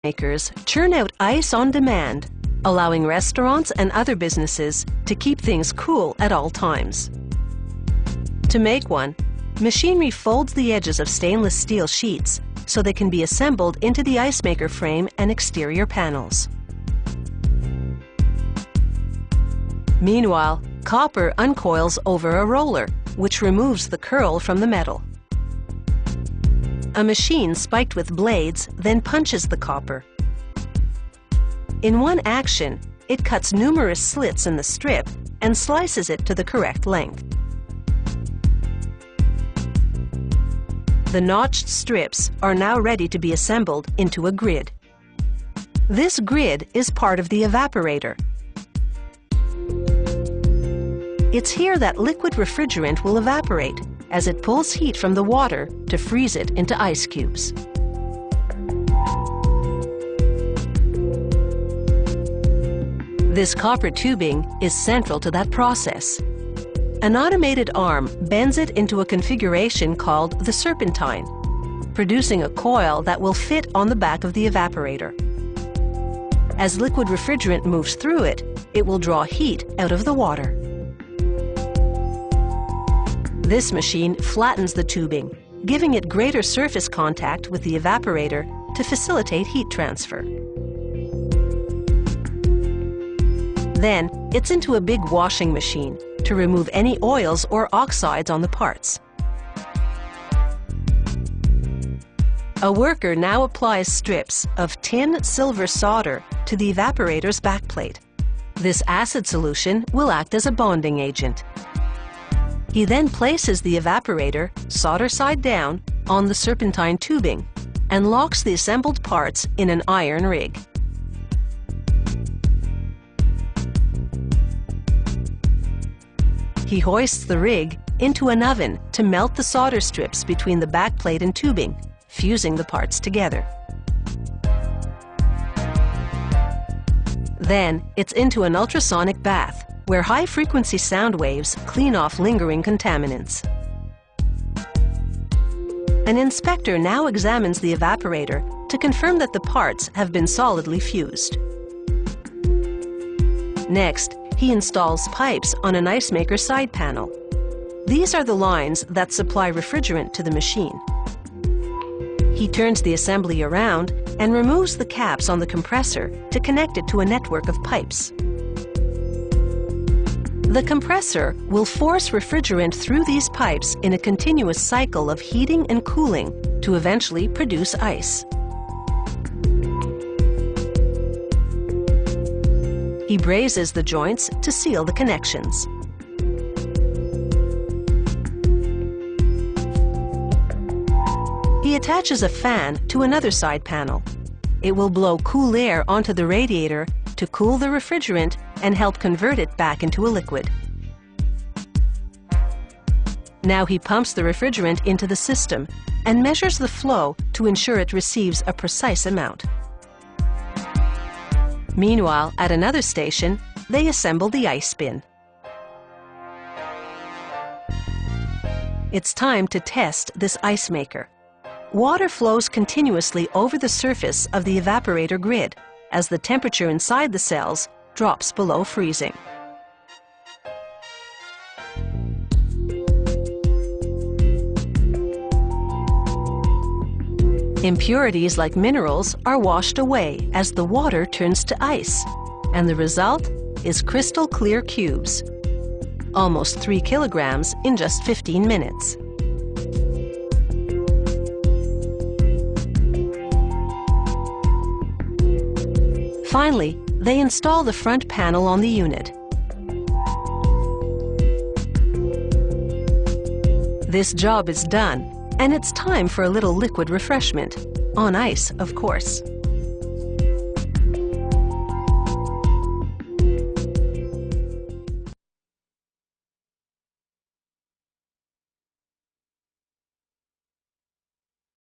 makers churn out ice on demand, allowing restaurants and other businesses to keep things cool at all times. To make one, machinery folds the edges of stainless steel sheets so they can be assembled into the ice maker frame and exterior panels. Meanwhile, copper uncoils over a roller, which removes the curl from the metal. A machine spiked with blades then punches the copper. In one action, it cuts numerous slits in the strip and slices it to the correct length. The notched strips are now ready to be assembled into a grid. This grid is part of the evaporator. It's here that liquid refrigerant will evaporate as it pulls heat from the water to freeze it into ice cubes. This copper tubing is central to that process. An automated arm bends it into a configuration called the serpentine, producing a coil that will fit on the back of the evaporator. As liquid refrigerant moves through it, it will draw heat out of the water. This machine flattens the tubing, giving it greater surface contact with the evaporator to facilitate heat transfer. Then, it's into a big washing machine to remove any oils or oxides on the parts. A worker now applies strips of tin silver solder to the evaporator's backplate. This acid solution will act as a bonding agent. He then places the evaporator, solder side down, on the serpentine tubing and locks the assembled parts in an iron rig. He hoists the rig into an oven to melt the solder strips between the backplate and tubing, fusing the parts together. Then it's into an ultrasonic bath, where high-frequency sound waves clean off lingering contaminants. An inspector now examines the evaporator to confirm that the parts have been solidly fused. Next, he installs pipes on an ice maker side panel. These are the lines that supply refrigerant to the machine. He turns the assembly around and removes the caps on the compressor to connect it to a network of pipes. The compressor will force refrigerant through these pipes in a continuous cycle of heating and cooling to eventually produce ice. He brazes the joints to seal the connections. He attaches a fan to another side panel. It will blow cool air onto the radiator to cool the refrigerant and help convert it back into a liquid. Now he pumps the refrigerant into the system and measures the flow to ensure it receives a precise amount. Meanwhile, at another station, they assemble the ice bin. It's time to test this ice maker. Water flows continuously over the surface of the evaporator grid as the temperature inside the cells drops below freezing. Impurities like minerals are washed away as the water turns to ice, and the result is crystal clear cubes, almost 3 kilograms in just 15 minutes. Finally, they install the front panel on the unit. This job is done, and it's time for a little liquid refreshment, on ice, of course.